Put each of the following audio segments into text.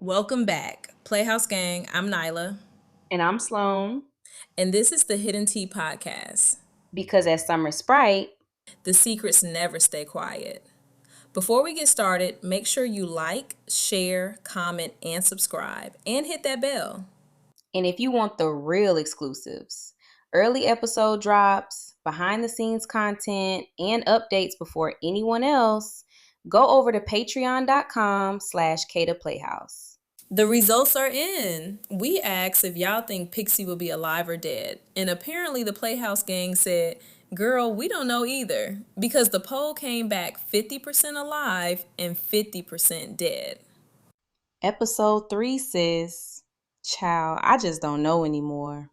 Welcome back. Playhouse Gang, I'm Nyla, And I'm Sloane, and this is the Hidden Tea Podcast. because as Summer Sprite, The secrets never stay quiet. Before we get started, make sure you like, share, comment, and subscribe, and hit that bell. and if you want the real exclusives, early episode drops, behind the scenes content, and updates before anyone else, go over to patreon.com/Kata Playhouse. The results are in. We asked if y'all think Pixie will be alive or dead, and apparently the Playhouse Gang said, "Girl, we don't know either," because the poll came back 50% alive and 50% dead. Episode 3 says, Child, I just don't know anymore.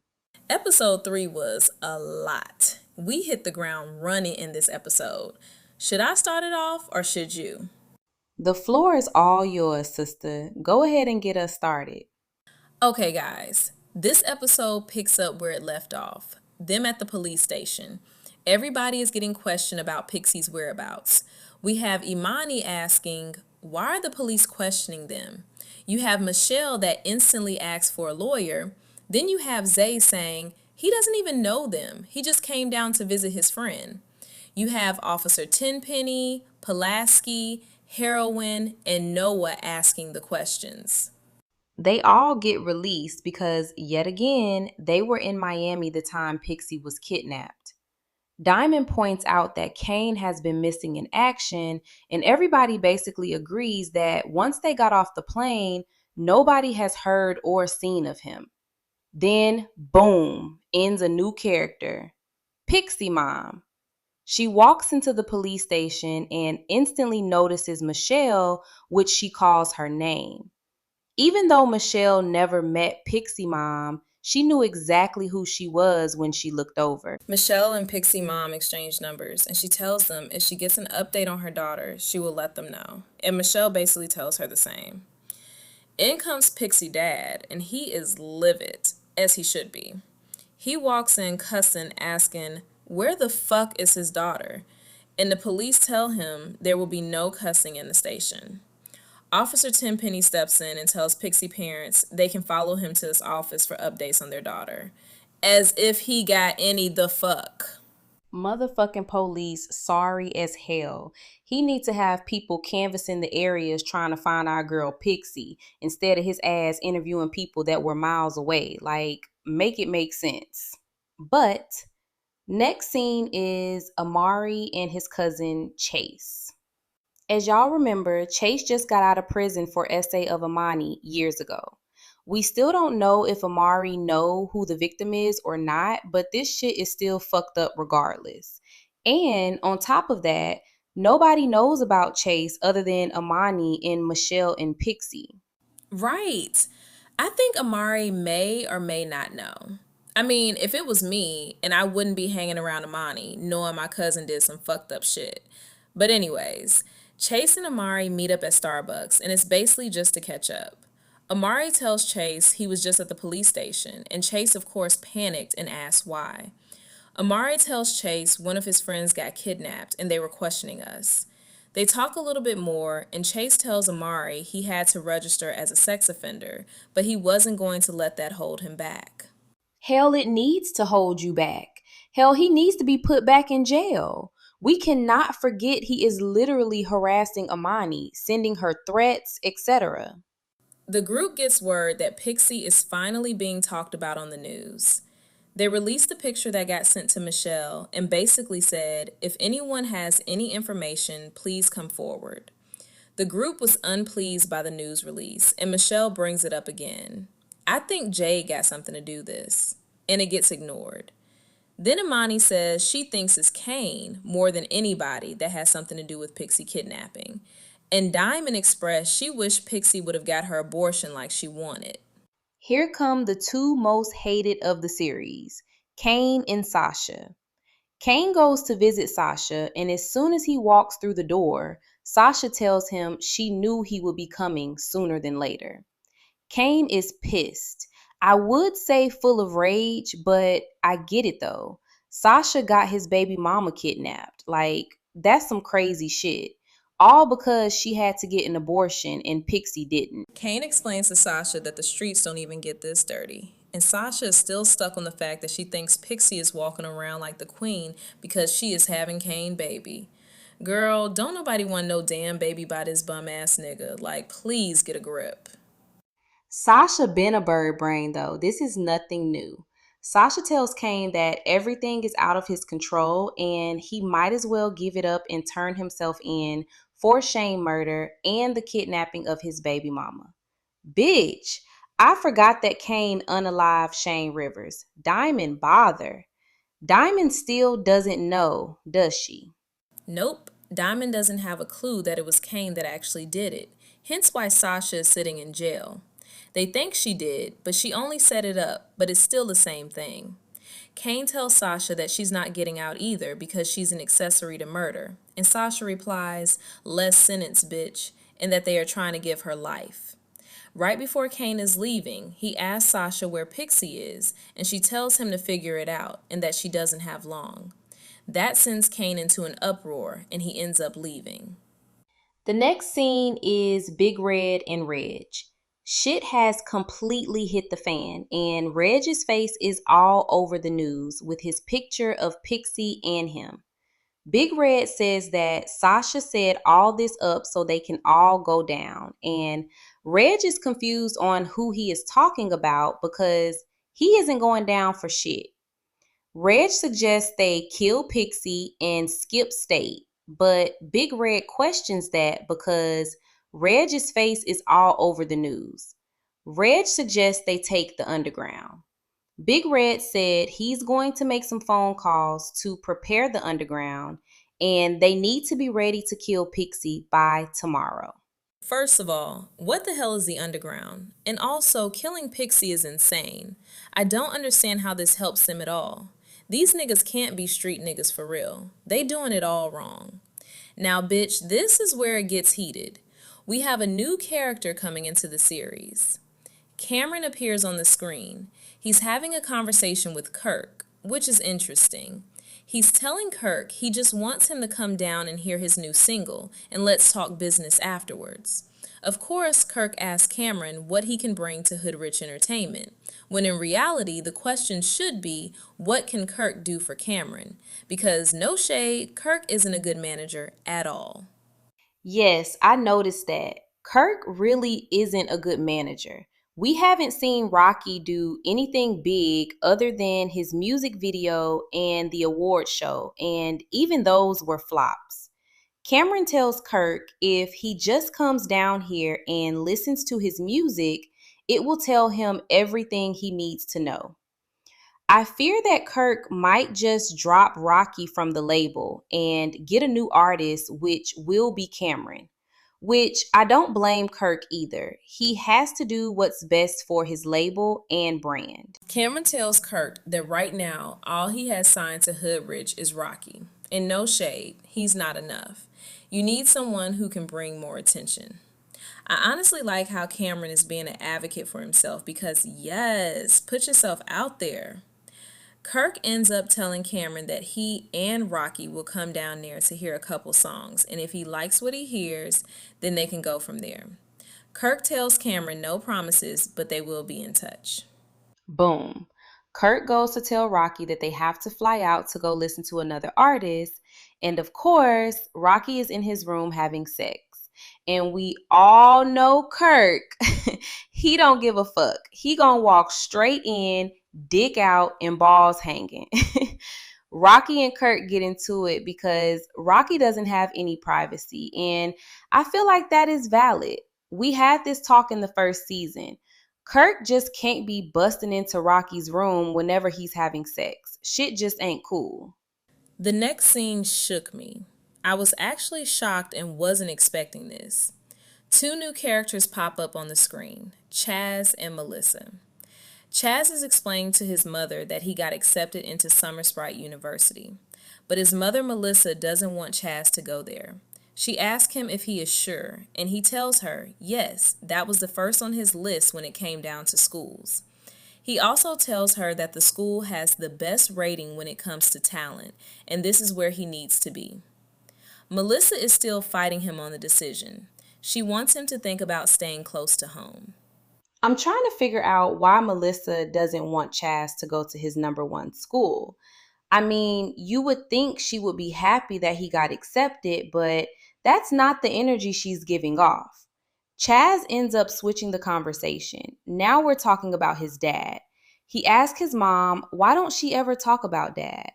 Episode 3 was a lot. We hit the ground running in this episode. Should I start it off or should you? The floor is all yours, sister. Go ahead and get us started. Okay, guys. This episode picks up where it left off. Them at the police station. Everybody is getting questioned about Pixie's whereabouts. We have Imani asking, why are the police questioning them? You have Michelle that instantly asks for a lawyer. Then you have Zay saying, he doesn't even know them. He just came down to visit his friend. You have Officer Tenpenny, Pulaski, Heroine, and Noah asking the questions. They all get released because, yet again, they were in Miami the time Pixie was kidnapped. Diamond points out that Kane has been missing in action, and everybody basically agrees that once they got off the plane, nobody has heard or seen of him. Then, boom, ends a new character, Pixie Mom. She walks into the police station and instantly notices Michelle, which she calls her name. Even though Michelle never met Pixie Mom, she knew exactly who she was when she looked over. Michelle and Pixie mom exchange numbers, and she tells them if she gets an update on her daughter, she will let them know. And Michelle basically tells her the same. In comes Pixie dad, and he is livid, as he should be. He walks in cussing, asking, where the fuck is his daughter? And the police tell him there will be no cussing in the station. Officer Tenpenny steps in and tells Pixie parents they can follow him to his office for updates on their daughter. As if he got any the fuck. Motherfucking police sorry as hell. He needs to have people canvassing the areas trying to find our girl Pixie instead of his ass interviewing people that were miles away. Like, make it make sense. But next scene is Amari and his cousin Chase. As y'all remember, Chase just got out of prison for essay of Amani years ago. We still don't know if Amari know who the victim is or not, but this shit is still fucked up regardless. And on top of that, nobody knows about Chase other than Amani and Michelle and Pixie. Right. I think Amari may or may not know. I mean, if it was me, and I wouldn't be hanging around Amani, knowing my cousin did some fucked up shit. But anyways, Chase and Amari meet up at Starbucks, and it's basically just to catch up. Amari tells Chase he was just at the police station, and Chase, of course, panicked and asks why. Amari tells Chase one of his friends got kidnapped and they were questioning us. They talk a little bit more, and Chase tells Amari he had to register as a sex offender, but he wasn't going to let that hold him back. Hell, it needs to hold you back. Hell, he needs to be put back in jail. We cannot forget he is literally harassing Amani, sending her threats, etc. The group gets word that Pixie is finally being talked about on the news. They released the picture that got sent to Michelle and basically said, if anyone has any information, please come forward. The group was unpleased by the news release, and Michelle brings it up again. I think Jade got something to do with this, and it gets ignored. Then Imani says she thinks it's Kane more than anybody that has something to do with Pixie kidnapping. And Diamond expressed she wished Pixie would have got her abortion like she wanted. Here come the two most hated of the series, Kane and Sasha. Kane goes to visit Sasha, and as soon as he walks through the door, Sasha tells him she knew he would be coming sooner than later. Kane is pissed. I would say full of rage, but I get it though. Sasha got his baby mama kidnapped. Like, that's some crazy shit. all because she had to get an abortion and Pixie didn't. Kane explains to Sasha that the streets don't even get this dirty. And Sasha is still stuck on the fact that she thinks Pixie is walking around like the queen because she is having Kane baby. Girl, don't nobody want no damn baby by this bum ass nigga. Like, please get a grip. Sasha been a bird brain though. This is nothing new. Sasha tells Kane that everything is out of his control and he might as well give it up and turn himself in for Shane murder and the kidnapping of his baby mama. Bitch, I forgot that Kane unalived Shane Rivers. Diamond bother. Diamond still doesn't know, does she? Nope, Diamond doesn't have a clue that it was Kane that actually did it. Hence why Sasha is sitting in jail. They think she did, but she only set it up, but it's still the same thing. Kane tells Sasha that she's not getting out either because she's an accessory to murder. And Sasha replies, less sentence, bitch, and that they are trying to give her life. Right before Kane is leaving, he asks Sasha where Pixie is, and she tells him to figure it out and that she doesn't have long. That sends Kane into an uproar, and he ends up leaving. The next scene is Big Red and Reg. Shit has completely hit the fan, and Reg's face is all over the news with his picture of Pixie and him. Big Red says that Sasha set all this up so they can all go down, and Reg is confused on who he is talking about because he isn't going down for shit. Reg suggests they kill Pixie and skip state, but Big Red questions that because Reg's face is all over the news. Reg suggests they take the underground. Big Red said he's going to make some phone calls to prepare the underground and they need to be ready to kill Pixie by tomorrow. First of all, what the hell is the underground? And also, killing Pixie is insane. I don't understand how this helps them at all. These niggas can't be street niggas for real. They doing it all wrong. Now, bitch, this is where it gets heated. We have a new character coming into the series. Cameron appears on the screen. He's having a conversation with Kirk, which is interesting. He's telling Kirk he just wants him to come down and hear his new single, and let's talk business afterwards. Of course, Kirk asks Cameron what he can bring to Hood Rich Entertainment, when in reality, the question should be, what can Kirk do for Cameron? Because no shade, Kirk isn't a good manager at all. Yes, I noticed that. Kirk really isn't a good manager. We haven't seen Rocky do anything big other than his music video and the award show, and even those were flops. Cameron tells Kirk if he just comes down here and listens to his music, it will tell him everything he needs to know. I fear that Kirk might just drop Rocky from the label and get a new artist, which will be Cameron. Which I don't blame Kirk either. He has to do what's best for his label and brand. Cameron tells Kirk that right now, all he has signed to Hood Rich is Rocky. And no shade, he's not enough. You need someone who can bring more attention. I honestly like how Cameron is being an advocate for himself because, yes, put yourself out there. Kirk ends up telling Cameron that he and Rocky will come down there to hear a couple songs, and if he likes what he hears, then they can go from there. Kirk tells Cameron no promises, but they will be in touch. Boom. Kurt goes to tell Rocky that they have to fly out to go listen to another artist. And of course, Rocky is in his room having sex. And we all know Kirk, he don't give a fuck. He gonna walk straight in, dick out, and balls hanging. Rocky and Kurt get into it because Rocky doesn't have any privacy. And I feel like that is valid. We had this talk in the first season. Kirk just can't be busting into Rocky's room whenever he's having sex. Shit just ain't cool. The next scene shook me. I was actually shocked and wasn't expecting this. Two new characters pop up on the screen, Chaz and Melissa. Chaz is explaining to his mother that he got accepted into Summer Sprite University, but his mother Melissa doesn't want Chaz to go there. She asks him if he is sure, and he tells her, yes, that was the first on his list when it came down to schools. He also tells her that the school has the best rating when it comes to talent, and this is where he needs to be. Melissa is still fighting him on the decision. She wants him to think about staying close to home. I'm trying to figure out why Melissa doesn't want Chaz to go to his number one school. I mean, you would think she would be happy that he got accepted, but that's not the energy she's giving off. Chaz ends up switching the conversation. Now we're talking about his dad. He asked his mom, why don't she ever talk about dad?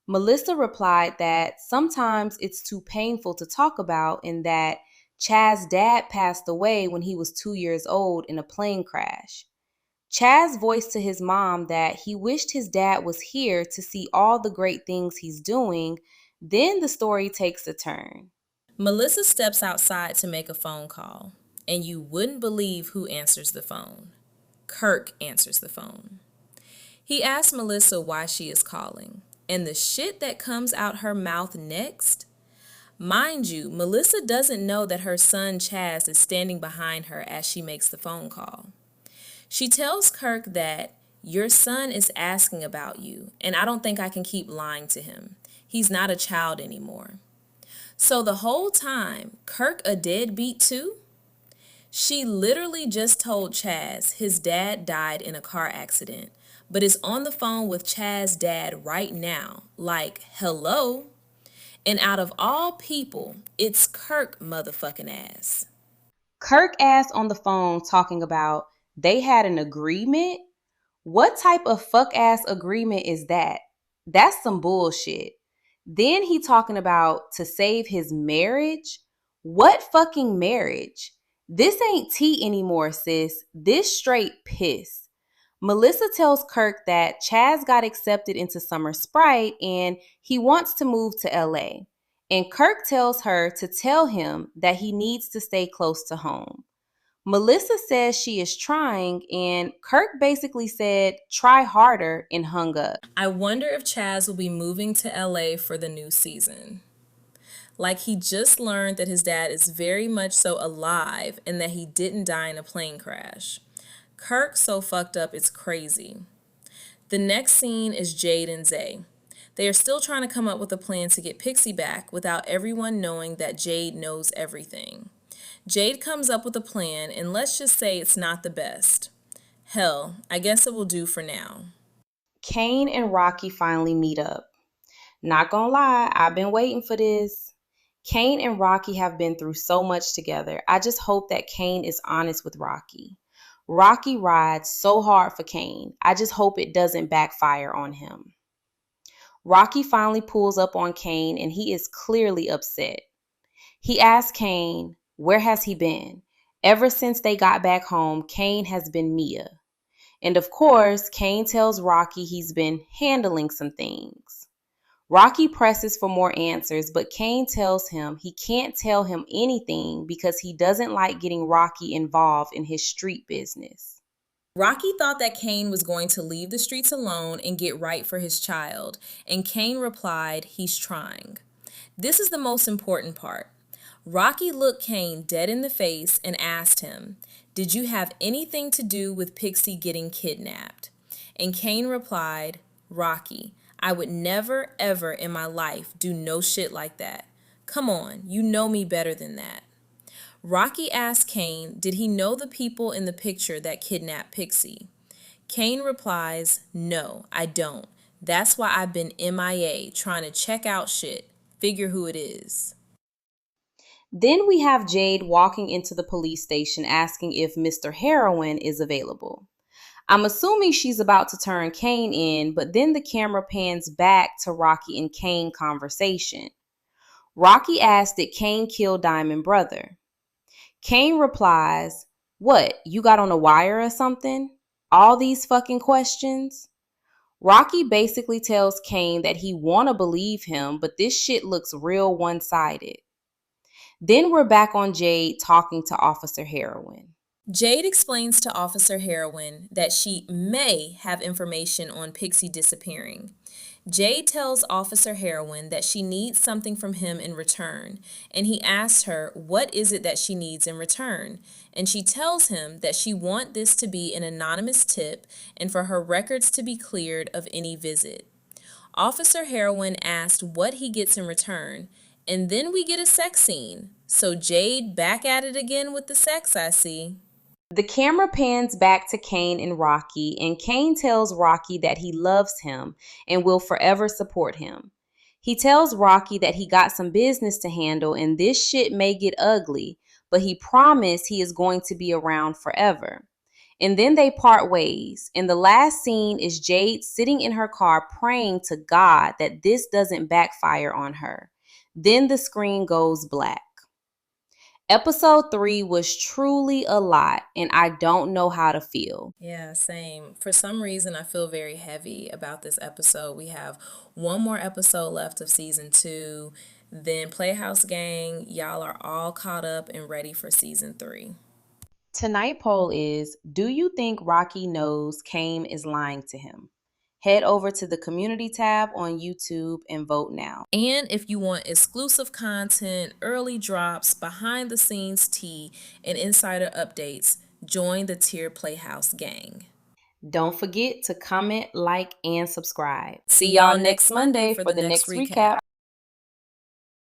Melissa replied that sometimes it's too painful to talk about and that Chaz's dad passed away when he was 2 years old in a plane crash. Chaz voiced to his mom that he wished his dad was here to see all the great things he's doing. Then the story takes a turn. Melissa steps outside to make a phone call, and you wouldn't believe who answers the phone. Kirk answers the phone. He asks Melissa why she is calling, and the shit that comes out her mouth next. Mind you, Melissa doesn't know that her son Chaz is standing behind her as she makes the phone call. She tells Kirk that your son is asking about you, and I don't think I can keep lying to him. He's not a child anymore. So the whole time, Kirk a deadbeat too? She literally just told Chaz his dad died in a car accident, but is on the phone with Chaz's dad right now. Like, hello? And out of all people, it's Kirk motherfucking ass. Kirk asked on the phone talking about they had an agreement. What type of fuck ass agreement is that? That's some bullshit. Then he talking about to save his marriage. What fucking marriage? This ain't tea anymore, sis. This straight piss. Melissa tells Kirk that Chaz got accepted into Summer Sprite and he wants to move to LA. And Kirk tells her to tell him that he needs to stay close to home. Melissa says she is trying, and Kirk basically said, try harder, and hung up. I wonder if Chaz will be moving to LA for the new season. Like he just learned that his dad is very much so alive and that he didn't die in a plane crash. Kirk so fucked up it's crazy. The next scene is Jade and Zay. They are still trying to come up with a plan to get Pixie back without everyone knowing that Jade knows everything. Jade comes up with a plan, and let's just say it's not the best. Hell, I guess it will do for now. Kane and Rocky finally meet up. Not gonna lie, I've been waiting for this. Kane and Rocky have been through so much together. I just hope that Kane is honest with Rocky. Rocky rides so hard for Kane. I just hope it doesn't backfire on him. Rocky finally pulls up on Kane and he is clearly upset. He asks Kane, where has he been? Ever since they got back home, Kane has been Mia. And of course, Kane tells Rocky he's been handling some things. Rocky presses for more answers, but Kane tells him he can't tell him anything because he doesn't like getting Rocky involved in his street business. Rocky thought that Kane was going to leave the streets alone and get right for his child, and Kane replied, he's trying. This is the most important part. Rocky looked Kane dead in the face and asked him, did you have anything to do with Pixie getting kidnapped? And Kane replied, Rocky, I would never ever in my life do no shit like that. Come on, you know me better than that. Rocky asked Kane, did he know the people in the picture that kidnapped Pixie? Kane replies, no, I don't. That's why I've been MIA, trying to check out shit, figure who it is. Then we have Jade walking into the police station asking if Mr. Heroin is available. I'm assuming she's about to turn Kane in, but then the camera pans back to Rocky and Kane conversation. Rocky asks did Kane kill Diamond Brother? Kane replies, what, you got on a wire or something? All these fucking questions? Rocky basically tells Kane that he wanna believe him, but this shit looks real one-sided. Then we're back on Jade talking to Officer Heroin. Jade explains to Officer Heroin that she may have information on Pixie disappearing. Jade tells Officer Heroin that she needs something from him in return, and he asks her what is it that she needs in return, and she tells him that she wants this to be an anonymous tip and for her records to be cleared of any visit. Officer Heroin asked what he gets in return, And then we get a sex scene. So Jade back at it again with the sex, I see. The camera pans back to Kane and Rocky, and Kane tells Rocky that he loves him and will forever support him. He tells Rocky that he got some business to handle and this shit may get ugly, but he promised he is going to be around forever. And then they part ways. And the last scene is Jade sitting in her car praying to God that this doesn't backfire on her. Then the screen goes black. Episode 3 was truly a lot, and I don't know how to feel. Yeah, same. For some reason, I feel very heavy about this episode. We have one more episode left of season 2. Then Playhouse Gang, y'all are all caught up and ready for season 3. Tonight poll is, do you think Rocky knows Kane is lying to him? Head over to the community tab on YouTube and vote now. And if you want exclusive content, early drops, behind the scenes tea, and insider updates, join the Tier Playhouse Gang. Don't forget to comment, like, and subscribe. See y'all next Monday for the next recap.